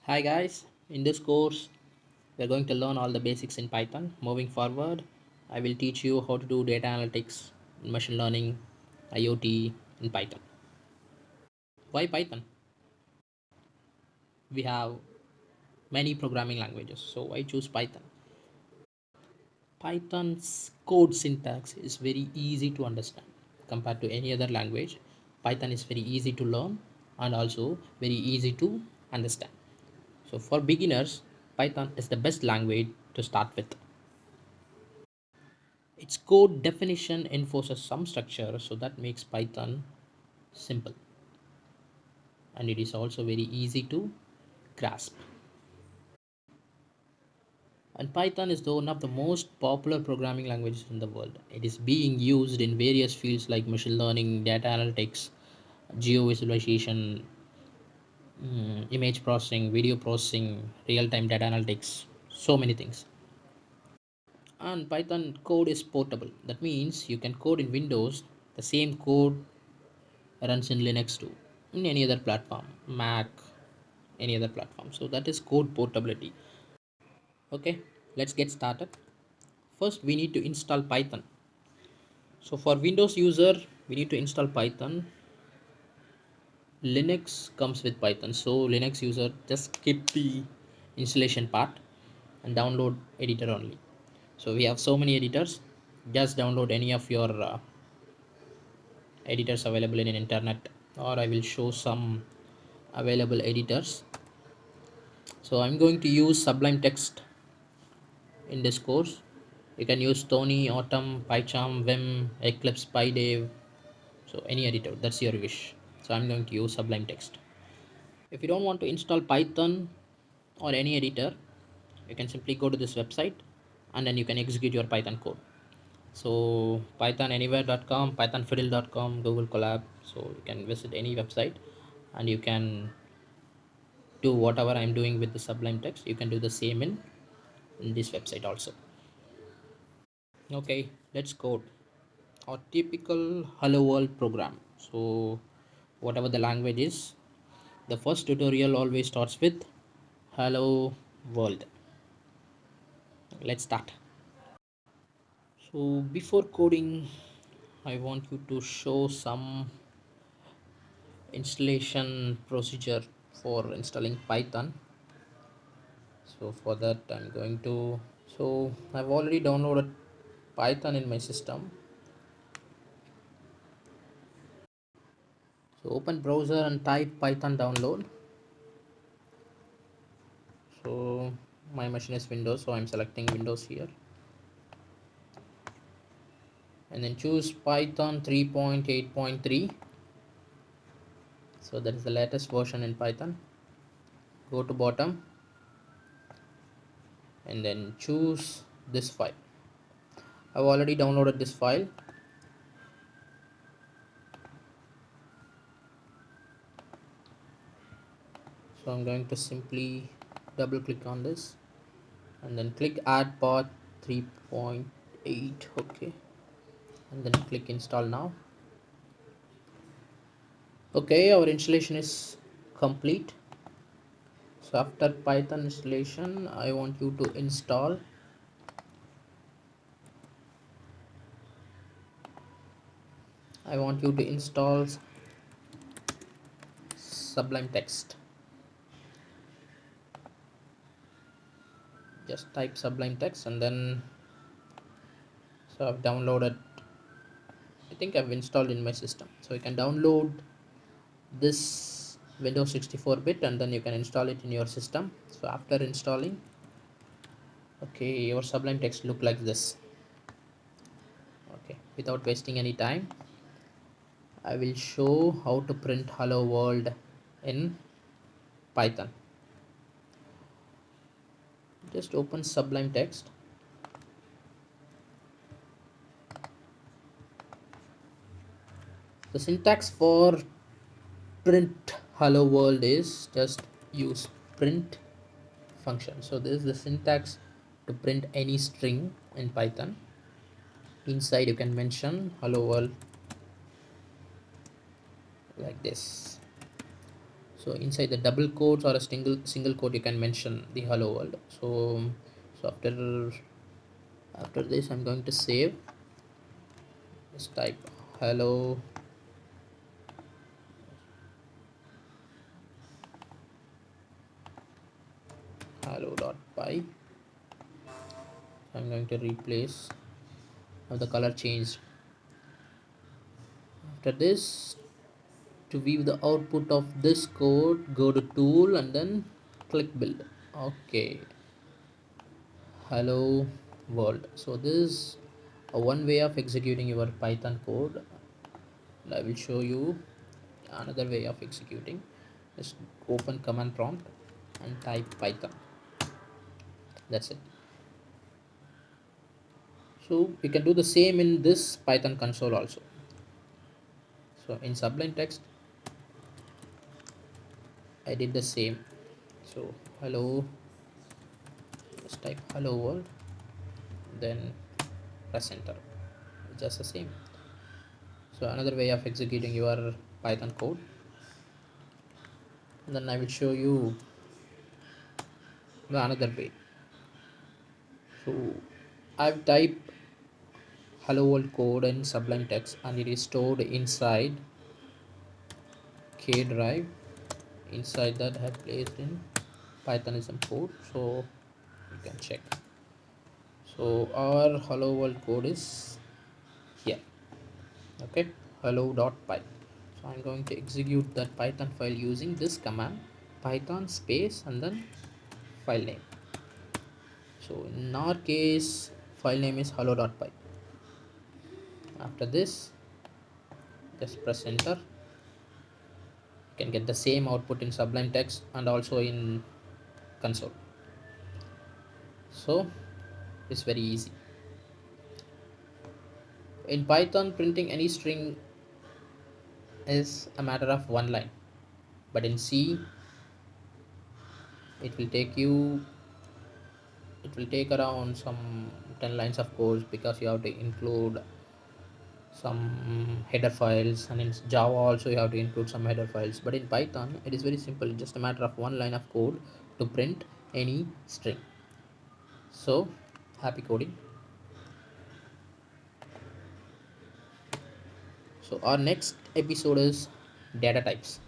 Hi guys, in this course we are going to learn all the basics in Python. Moving forward, I will teach you how to do data analytics, machine learning, IoT in Python. Why Python? We have many programming languages, so I choose Python. Python's code syntax is very easy to understand compared to any other language. Python is very easy to learn and also very easy to understand. So for beginners, Python is the best language to start with. Its code definition enforces some structure, so that makes Python simple, and it is also very easy to grasp. And Python is one of the most popular programming languages in the world. It is being used in various fields like machine learning, data analytics, geovisualization, image processing, video processing, real-time data analytics, so many things. And Python code is portable. That means you can code in Windows. The same code runs in Linux too, in any other platform, Mac, any other platform. So that is code portability. Okay, let's get started. First, we need to install Python. So for Windows user, we need to install Python. Linux comes with Python. So Linux user just skip the installation part and download editor only. So we have so many editors. Just download any of your editors available in internet, or I will show some available editors. So I'm going to use Sublime Text in this course. You can use Tony, Autumn, PyCharm, Vim, Eclipse, PyDave, so any editor, that's your wish. So I'm going to use Sublime Text. If you don't want to install Python or any editor, you can simply go to this website and then you can execute your Python code. So pythonanywhere.com, pythonfiddle.com, Google Colab. So you can visit any website and you can do whatever I'm doing with the Sublime Text. You can do the same in this website also. Okay, let's code our typical hello world program. So whatever the language is, the first tutorial always starts with hello world. Let's start. So before coding, I want you to show some installation procedure for installing Python. So for that I'm going to, so I've already downloaded Python in my system. So open browser and type Python download. So my machine is Windows, so I'm selecting Windows here, and then choose Python 3.8.3. so that is the latest version in Python. Go to bottom and then choose this file. I've already downloaded this file. So I'm going to simply double click on this and then click add path 3.8. okay, and then click install now. Okay, our installation is complete. So after Python installation, I want you to install Sublime Text. Just type Sublime Text and then, so I've downloaded, I think I've installed in my system. So you can download this Windows 64-bit and then you can install it in your system. So after installing, okay, your Sublime Text look like this. Okay, without wasting any time, I will show how to print hello world in Python. Just open Sublime Text. The syntax for print hello world is just use print function. So this is the syntax to print any string in Python. Inside you can mention hello world like this. So inside the double quotes or a single quote, you can mention the hello world. So after this, I'm going to save. Just type hello.py. I'm going to replace. Now the color changed. After this, to view the output of this code, go to tool and then click build. Okay, hello world. So this is a one way of executing your Python code. And I will show you another way of executing. Just open command prompt and type Python. That's it. So we can do the same in this Python console also. So in Sublime Text, I did the same. So hello, just type hello world, then press enter. Just the same. So another way of executing your Python code. And then I will show you the another way. So I've typed hello world code in Sublime Text and it is stored inside K drive. Inside that I have placed in Pythonism code, so you can check. So our hello world code is here. Okay, hello.py. So I'm going to execute that Python file using this command, python space and then file name. So in our case, file name is hello.py. After this, just press enter. You can get the same output in Sublime Text and also in console. So it's very easy. In Python, printing any string is a matter of one line, but in C, it will take you it will take around some 10 lines of code, because you have to include some header files, and in Java also you have to include some header files. But in Python, it is very simple, just a matter of one line of code to print any string. So happy coding. So our next episode is data types.